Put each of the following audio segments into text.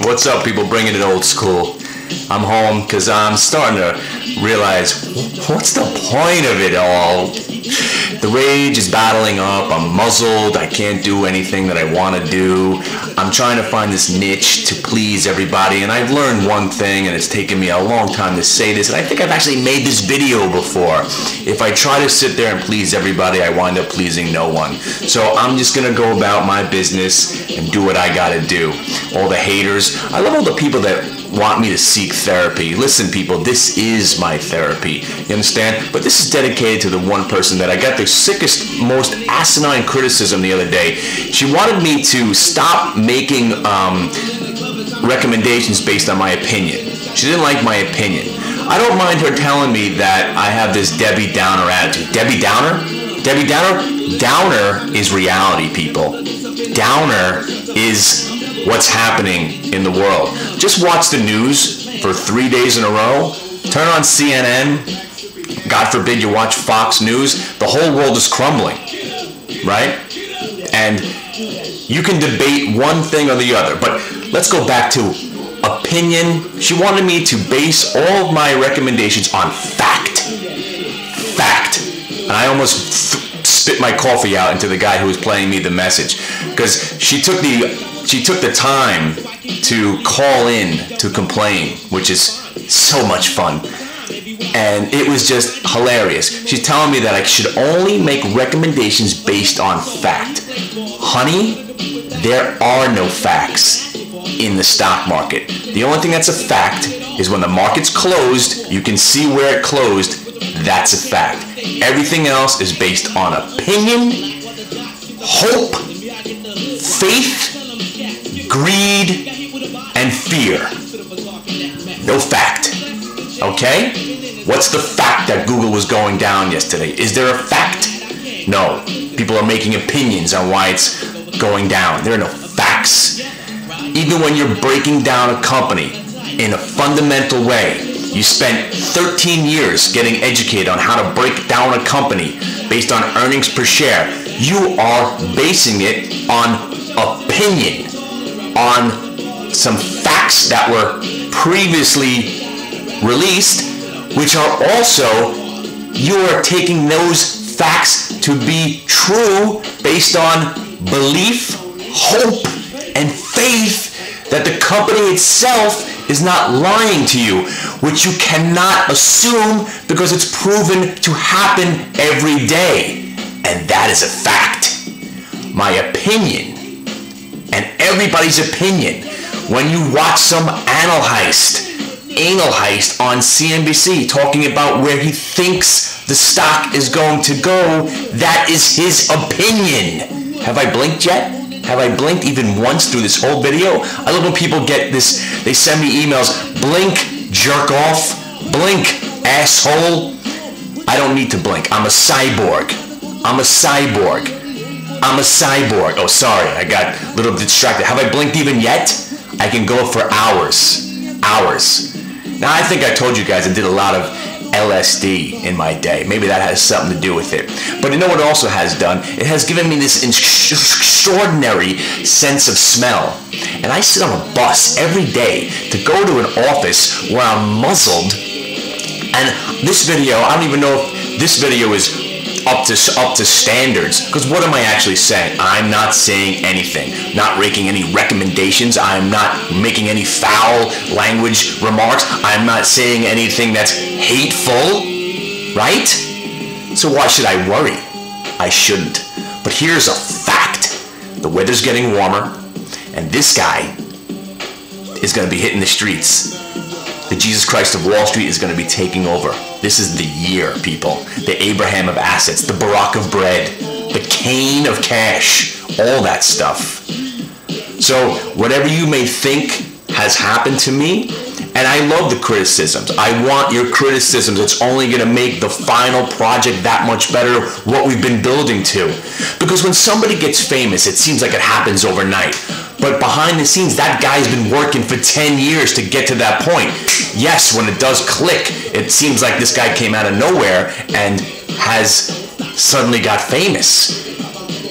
What's up, people? Bringing it old school. I'm home because I'm starting to realize, what's the point of it all? The rage is battling up. I'm muzzled. I can't do anything that I want to do. I'm trying to find this niche to please everybody, and I've learned one thing, and it's taken me a long time to say this, and I think I've actually made this video before. If I try to sit there and please everybody, I wind up pleasing no one. So I'm just going to go about my business and do what I got to do. All the haters. I love all the people that want me to seek therapy. Listen, people, this is my therapy. You understand? But this is dedicated to the one person that I got the sickest, most asinine criticism the other day. She wanted me to stop making recommendations based on my opinion. She didn't like my opinion. I don't mind her telling me that I have this Debbie Downer attitude. Debbie Downer? Debbie Downer? Downer is reality, people. Downer is what's happening in the world. Just watch the news for 3 days in a row. Turn on CNN. God forbid you watch Fox News. The whole world is crumbling, right? And you can debate one thing or the other, but let's go back to opinion. She wanted me to base all of my recommendations on fact. Fact. And I almost spit my coffee out into the guy who was playing me the message, because she took the time to call in to complain, which is so much fun. And it was just hilarious. She's telling me that I should only make recommendations based on fact. Honey, there are no facts in the stock market. The only thing that's a fact is when the market's closed, you can see where it closed. That's a fact. Everything else is based on opinion, hope, faith, greed, and fear. No fact. Okay? What's the fact that Google was going down yesterday? Is there a fact? No. People are making opinions on why it's going down. There are no facts. Even when you're breaking down a company in a fundamental way, you spent 13 years getting educated on how to break down a company based on earnings per share. You are basing it on opinion, on some facts that were previously released, which are also, you are taking those facts to be true based on belief, hope, and faith that the company itself is not lying to you, which you cannot assume because it's proven to happen every day. And that is a fact. My opinion, and everybody's opinion, when you watch some anal heist on CNBC talking about where he thinks the stock is going to go, that is his opinion. Have I blinked yet? Have I blinked even once through this whole video? I love when people get this, they send me emails, blink, jerk off, blink, asshole. I don't need to blink. I'm a cyborg. I'm a cyborg. I'm a cyborg. Oh, sorry, I got a little distracted. Have I blinked even yet? I can go for hours. Hours. Now, I think I told you guys I did a lot of LSD in my day. Maybe that has something to do with it. But you know what it also has done? It has given me this extraordinary sense of smell. And I sit on a bus every day to go to an office where I'm muzzled. And this video, I don't even know if this video is up to standards, because what am I actually saying? I'm not saying anything, not making any recommendations. I'm not making any foul language remarks. I'm not saying anything that's hateful, right? So why should I worry? I shouldn't. But here's a fact. The weather's getting warmer, and this guy is going to be hitting the streets. The Jesus Christ of Wall Street is going to be taking over. This is the year, people. The Abraham of assets, the Barack of bread, the Cain of cash, all that stuff. So whatever you may think has happened to me, and I love the criticisms. I want your criticisms. It's only going to make the final project that much better, what we've been building to. Because when somebody gets famous, it seems like it happens overnight. But behind the scenes, that guy's been working for 10 years to get to that point. Yes, when it does click, it seems like this guy came out of nowhere and has suddenly got famous.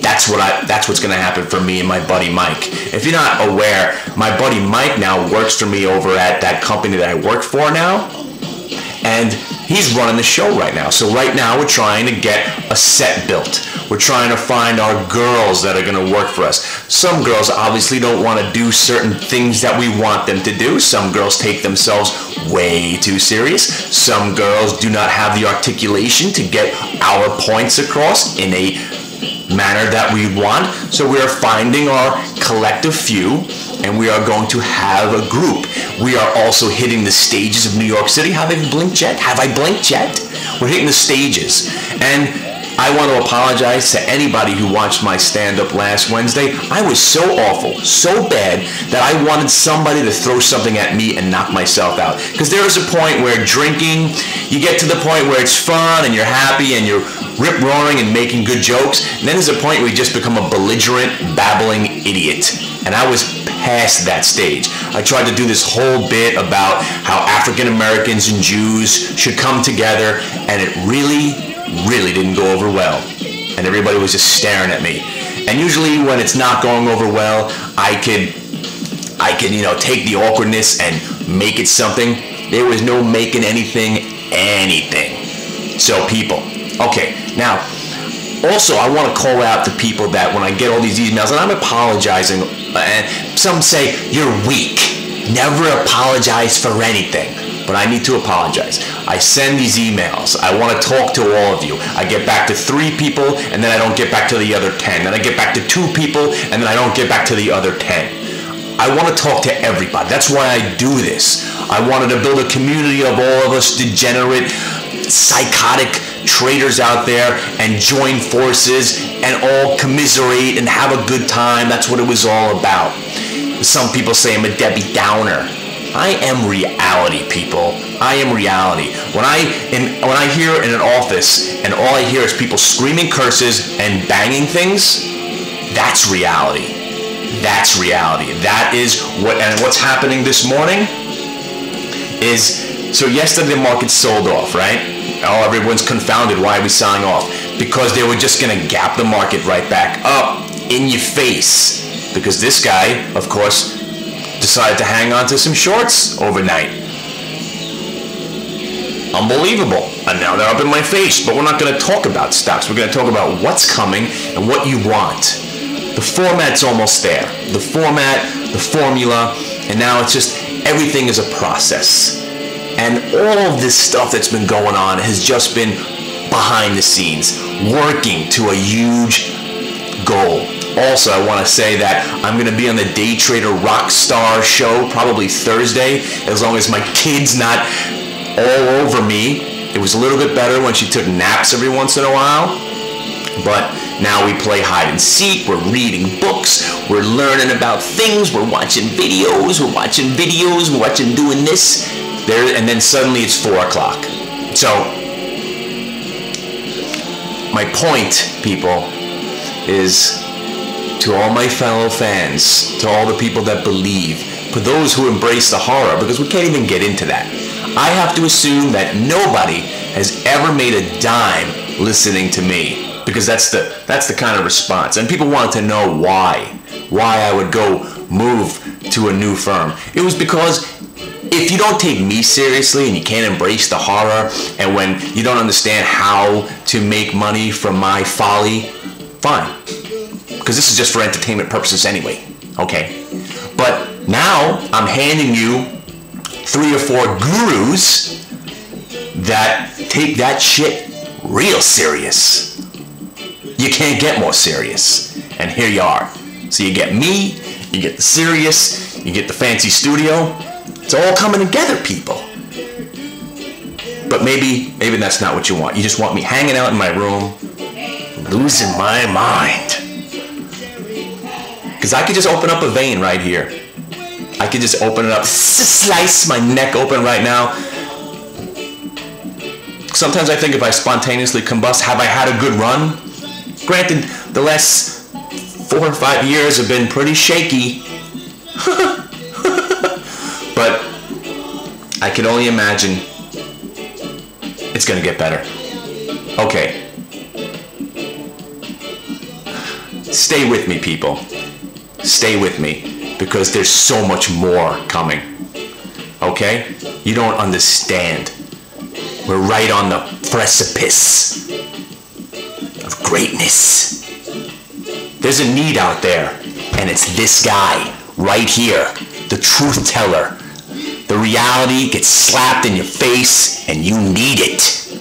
That's what's going to happen for me and my buddy Mike. If you're not aware, my buddy Mike now works for me over at that company that I work for now, and he's running the show right now. So right now we're trying to get a set built. We're trying to find our girls that are going to work for us. Some girls obviously don't want to do certain things that we want them to do. Some girls take themselves way too serious. Some girls do not have the articulation to get our points across in a manner that we want. So we are finding our collective few, and we are going to have a group. We are also hitting the stages of New York City. Have I blinked yet? Have I blinked yet? We're hitting the stages. And I want to apologize to anybody who watched my stand-up last Wednesday. I was so awful, so bad, that I wanted somebody to throw something at me and knock myself out. Because there is a point where drinking, you get to the point where it's fun and you're happy and you're rip-roaring and making good jokes. And then there's a point where you just become a belligerent, babbling idiot. And I was past that stage. I tried to do this whole bit about how African Americans and Jews should come together, and it really didn't go over well. And everybody was just staring at me. And usually when it's not going over well, I can take the awkwardness and make it something. There was no making anything. So people, okay, now also I want to call out to people that when I get all these emails, and I'm apologizing, and some say you're weak, never apologize for anything. But I need to apologize. I send these emails. I want to talk to all of you. I get back to 3 people, and then I don't get back to the other 10. Then I get back to 2 people, and then I don't get back to the other 10. I want to talk to everybody. That's why I do this. I wanted to build a community of all of us degenerate, psychotic traitors out there and join forces and all commiserate and have a good time. That's what it was all about. Some people say I'm a Debbie Downer. I am reality, people. I am reality. When I hear in an office and all I hear is people screaming curses and banging things, that's reality. That's reality. That is what's happening this morning is, so yesterday the market sold off, right? Oh, everyone's confounded. Why are we selling off? Because they were just going to gap the market right back up in your face. Because this guy, of course, decided to hang on to some shorts overnight. Unbelievable. And now they're up in my face. But we're not going to talk about stocks. We're going to talk about what's coming and what you want. The format's almost there. The format, the formula, and now it's just everything is a process. And all of this stuff that's been going on has just been behind the scenes, working to a huge goal. Also, I want to say that I'm going to be on the Day Trader Rockstar show probably Thursday, as long as my kid's not all over me. It was a little bit better when she took naps every once in a while, but now we play hide and seek, we're reading books, we're learning about things, we're watching videos, we're watching doing this, there, and then suddenly it's 4 o'clock. So, my point, people, is to all my fellow fans, to all the people that believe, for those who embrace the horror, because we can't even get into that. I have to assume that nobody has ever made a dime listening to me, because that's the kind of response. And people wanted to know why I would go move to a new firm. It was because if you don't take me seriously and you can't embrace the horror, and when you don't understand how to make money from my folly, fine. Because this is just for entertainment purposes anyway, okay? But now I'm handing you 3 or 4 gurus that take that shit real serious. You can't get more serious. And here you are. So you get me, you get the serious, you get the fancy studio. It's all coming together, people. But maybe that's not what you want. You just want me hanging out in my room, losing my mind. Because I could just open up a vein right here. I could just open it up, slice my neck open right now. Sometimes I think if I spontaneously combust, have I had a good run? Granted, the last 4 or 5 years have been pretty shaky. But I can only imagine it's going to get better. Okay. Stay with me, people. Stay with me, because there's so much more coming. Okay? You don't understand. We're right on the precipice of greatness. There's a need out there, and it's this guy right here, the truth teller. The reality gets slapped in your face, and you need it.